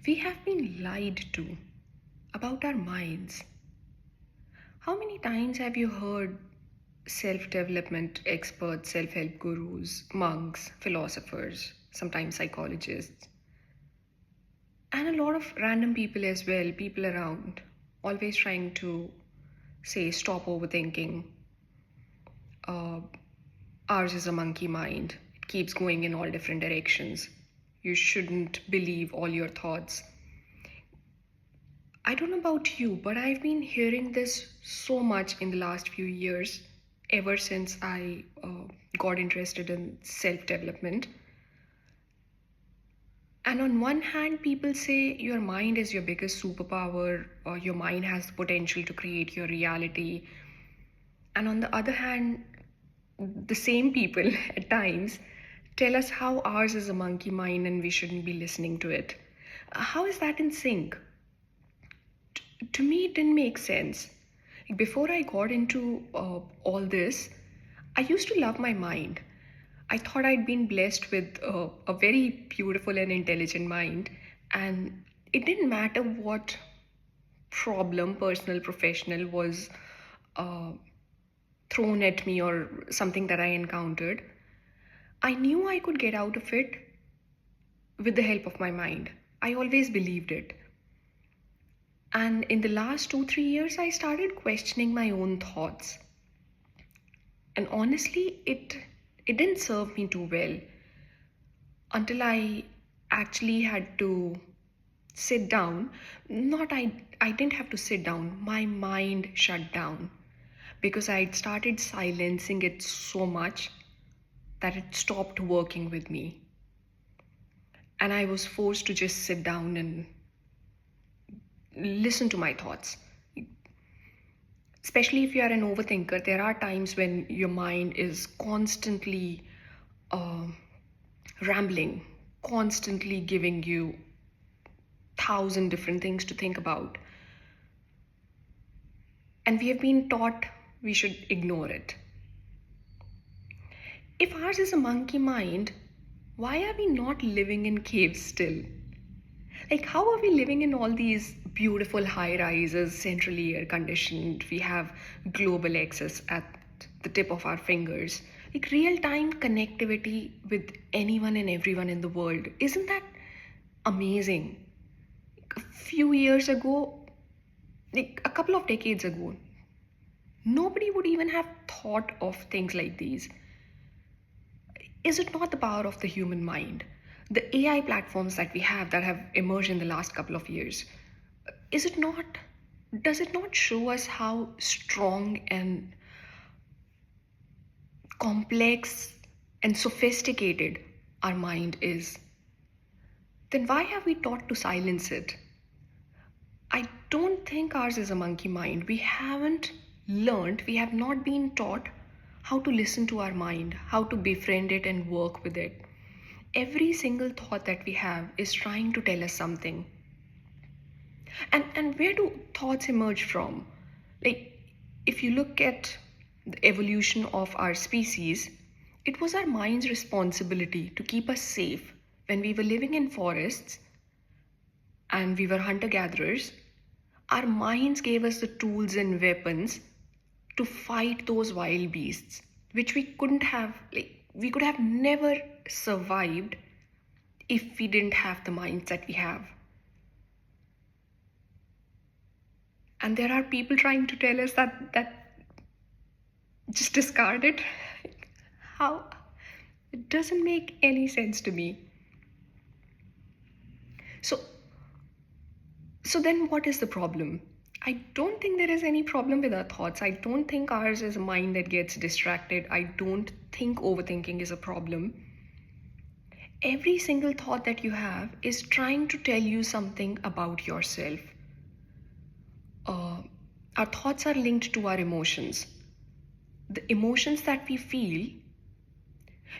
We have been lied to about our minds. How many times have you heard self development experts, self help gurus, monks, philosophers, sometimes psychologists, and a lot of random people as well, people around, always trying to say, stop overthinking. Uh, Ours is a monkey mind, it keeps going in all different directions. You shouldn't believe all your thoughts. I don't know about you, but I've been hearing this so much in the last few years, ever since I got interested in self development. And on one hand, people say your mind is your biggest superpower, or your mind has the potential to create your reality. And on the other hand, the same people at times tell us how ours is a monkey mind and we shouldn't be listening to it. How is that in sync? To me, it didn't make sense. Before I got into all this, I used to love my mind. I thought I'd been blessed with a very beautiful and intelligent mind, and it didn't matter what problem, personal, professional, was uh, thrown at me or something that I encountered. I knew I could get out of it with the help of my mind. I always believed it. And in the last 2, 3 years, I started questioning my own thoughts. And honestly, it didn't serve me too well until I actually had to sit down. Not I didn't have to sit down. My mind shut down because I'd started silencing it so much that it stopped working with me. And I was forced to just sit down and listen to my thoughts. Especially if you are an overthinker, there are times when your mind is constantly uh, rambling, constantly giving you thousand different things to think about. And we have been taught we should ignore it. If ours is a monkey mind, why are we not living in caves still? Like, how are we living in all these beautiful high rises, centrally air conditioned? We have global access at the tip of our fingers. Like, real time connectivity with anyone and everyone in the world. Isn't that amazing? A few years ago, like a couple of decades ago, nobody would even have thought of things like these. Is it not the power of the human mind? The AI platforms that we have that have emerged in the last couple of years, is it not, does it not show us how strong and complex and sophisticated our mind is? Then why have we taught to silence it? I don't think ours is a monkey mind. We haven't learned, we have not been taught how to listen to our mind, how to befriend it and work with it. Every single thought that we have is trying to tell us something. And where do thoughts emerge from? Like, if you look at the evolution of our species, it was our mind's responsibility to keep us safe when we were living in forests and we were hunter gatherers. Our minds gave us the tools and weapons to fight those wild beasts, which we couldn't have, like, we could have never survived if we didn't have the minds that we have. And there are people trying to tell us that just discard it. How? It doesn't make any sense to me. So so then what is the problem? I don't think there is any problem with our thoughts. I don't think ours is a mind that gets distracted. I don't think overthinking is a problem. Every single thought that you have is trying to tell you something about yourself. Our thoughts are linked to our emotions. The emotions that we feel,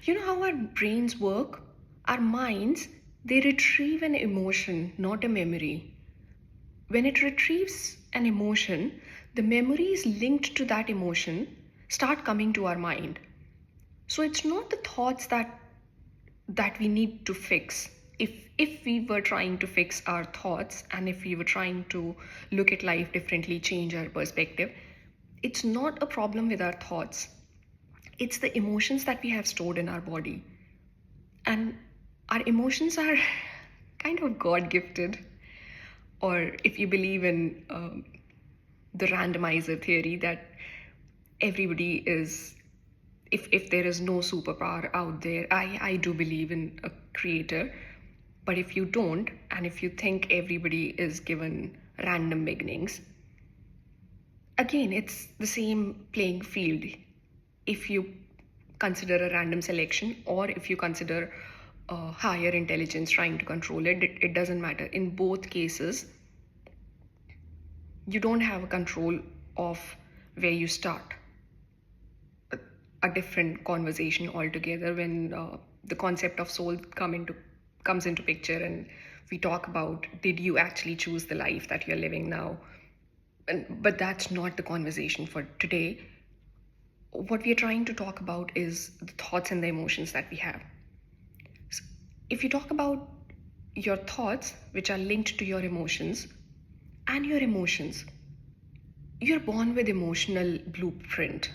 you know how our brains work? Our minds, they retrieve an emotion, not a memory. When it retrieves an emotion, the memories linked to that emotion start coming to our mind. So it's not the thoughts that we need to fix. If we were trying to fix our thoughts, and if we were trying to look at life differently, change our perspective, it's not a problem with our thoughts. It's the emotions that we have stored in our body. And our emotions are kind of God gifted. Or if you believe in the randomizer theory, that everybody is, if there is no superpower out there, I do believe in a creator. But if you don't, and if you think everybody is given random beginnings, again, it's the same playing field. If you consider a random selection, or if you consider higher intelligence trying to control it, it doesn't matter. In both cases, you don't have a control of where you start. A different conversation altogether when the concept of soul comes into picture, and we talk about, did you actually choose the life that you're living now? But that's not the conversation for today. What we are trying to talk about is the thoughts and the emotions that we have. So if you talk about your thoughts, which are linked to your emotions, and your emotions, you're born with emotional blueprint,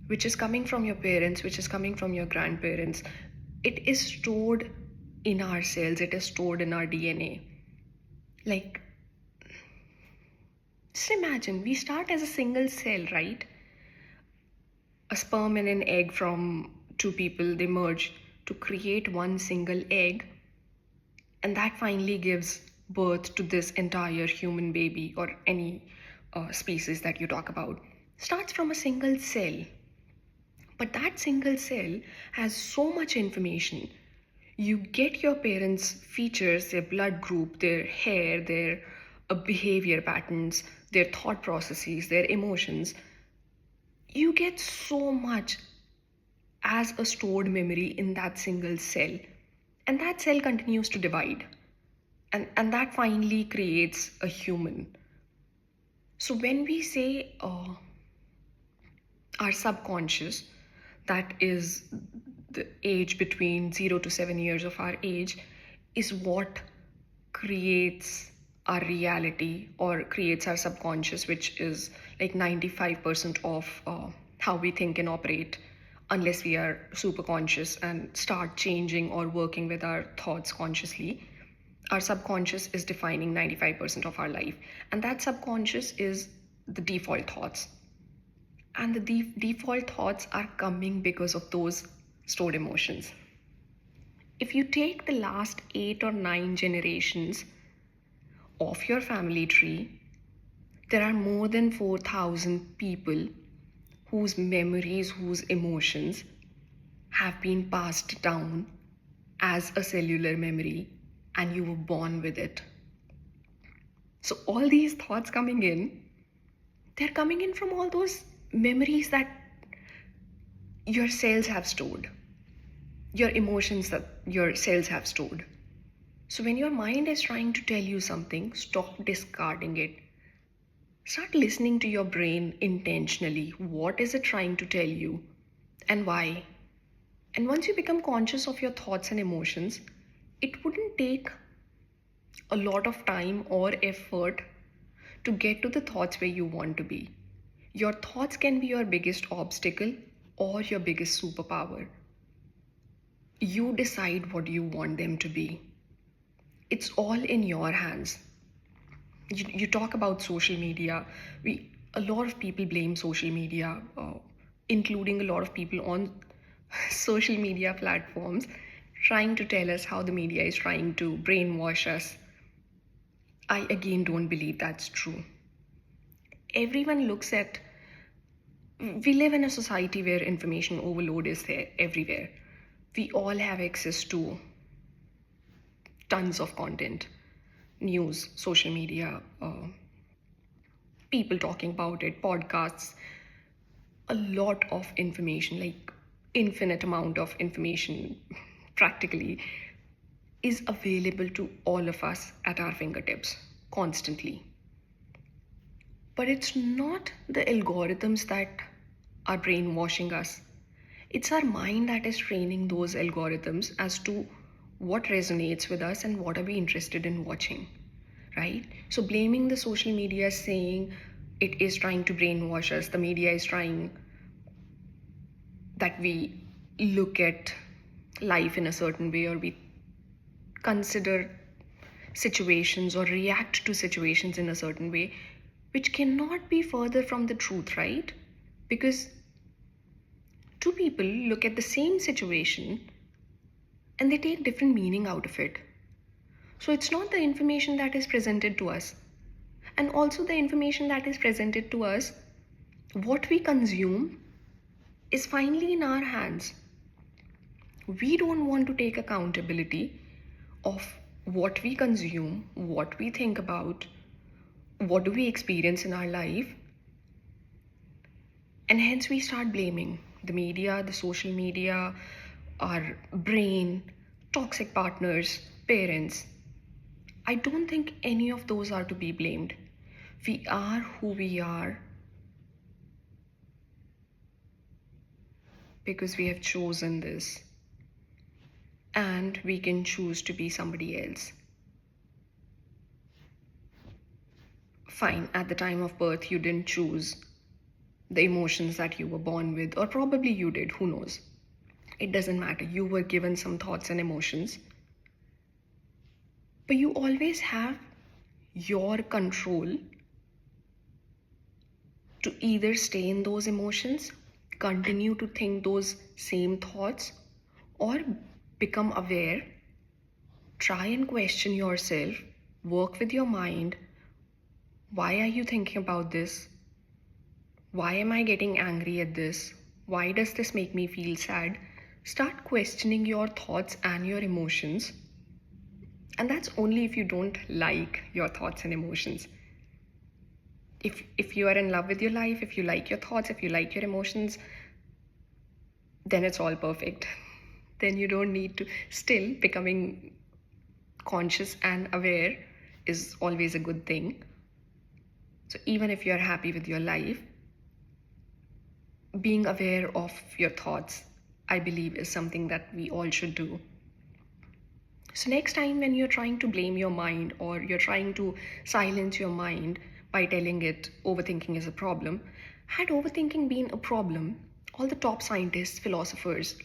which is coming from your parents, which is coming from your grandparents. It is stored in our cells, it is stored in our DNA. Like, just imagine, we start as a single cell, right? A sperm and an egg from two people, they merge to create one single egg, and that finally gives birth to this entire human baby, or any species that you talk about. Starts from a single cell. But that single cell has so much information. You get your parents' features, their blood group, their hair, their behavior patterns, their thought processes, their emotions. You get so much as a stored memory in that single cell. And that cell continues to divide. And that finally creates a human. So when we say our subconscious, that is the age between 0 to 7 years of our age, is what creates our reality, or creates our subconscious, which is like 95% of how we think and operate, unless we are super conscious and start changing or working with our thoughts consciously. Our subconscious is defining 95% of our life, and that subconscious is the default thoughts. And the default thoughts are coming because of those stored emotions. If you take the last 8 or 9 generations of your family tree, there are more than 4,000 people whose memories, whose emotions have been passed down as a cellular memory, and you were born with it. So all these thoughts coming in, they're coming in from all those memories that your cells have stored, your emotions that your cells have stored. So when your mind is trying to tell you something, stop discarding it. Start listening to your brain intentionally. What is it trying to tell you, and why? And once you become conscious of your thoughts and emotions, it wouldn't take a lot of time or effort to get to the thoughts where you want to be. Your thoughts can be your biggest obstacle or your biggest superpower. You decide what you want them to be. It's all in your hands. You talk about social media. A lot of people blame social media, including a lot of people on social media platforms, trying to tell us how the media is trying to brainwash us. I again don't believe that's true. Everyone looks at, we live in a society where information overload is there everywhere. We all have access to tons of content, news, social media, people talking about it, podcasts, a lot of information, like infinite amount of information practically is available to all of us at our fingertips constantly. But it's not the algorithms that are brainwashing us. It's our mind that is training those algorithms as to what resonates with us and what are we interested in watching, right? So blaming the social media, saying it is trying to brainwash us, the media is trying that we look at life in a certain way, or we consider situations or react to situations in a certain way, which cannot be further from the truth, right? Because two people look at the same situation and they take different meaning out of it. So it's not the information that is presented to us. And also, the information that is presented to us, what we consume, is finally in our hands. We don't want to take accountability of what we consume, what we think about, what do we experience in our life, and hence we start blaming the media, the social media, our brain, toxic partners, parents. I don't think any of those are to be blamed. We are who we are because we have chosen this, and we can choose to be somebody else. Fine, at the time of birth, you didn't choose the emotions that you were born with, or probably you did, who knows? It doesn't matter. You were given some thoughts and emotions, but you always have your control to either stay in those emotions, continue to think those same thoughts, or become aware, try and question yourself, work with your mind. Why are you thinking about this? Why am I getting angry at this? Why does this make me feel sad? Start questioning your thoughts and your emotions. And that's only if you don't like your thoughts and emotions. If you are in love with your life, if you like your thoughts, if you like your emotions, then it's all perfect. Then you don't need to. Still, becoming conscious and aware is always a good thing. So even if you're happy with your life, being aware of your thoughts, I believe, is something that we all should do. So next time when you're trying to blame your mind, or you're trying to silence your mind by telling it overthinking is a problem, had overthinking been a problem, all the top scientists, philosophers,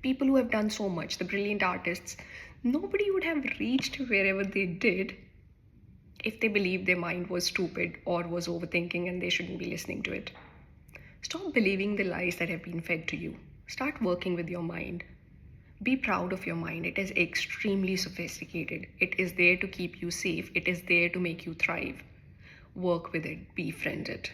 people who have done so much, the brilliant artists, nobody would have reached wherever they did if they believed their mind was stupid or was overthinking and they shouldn't be listening to it. Stop believing the lies that have been fed to you. Start working with your mind. Be proud of your mind. It is extremely sophisticated. It is there to keep you safe. It is there to make you thrive. Work with it. Befriend it.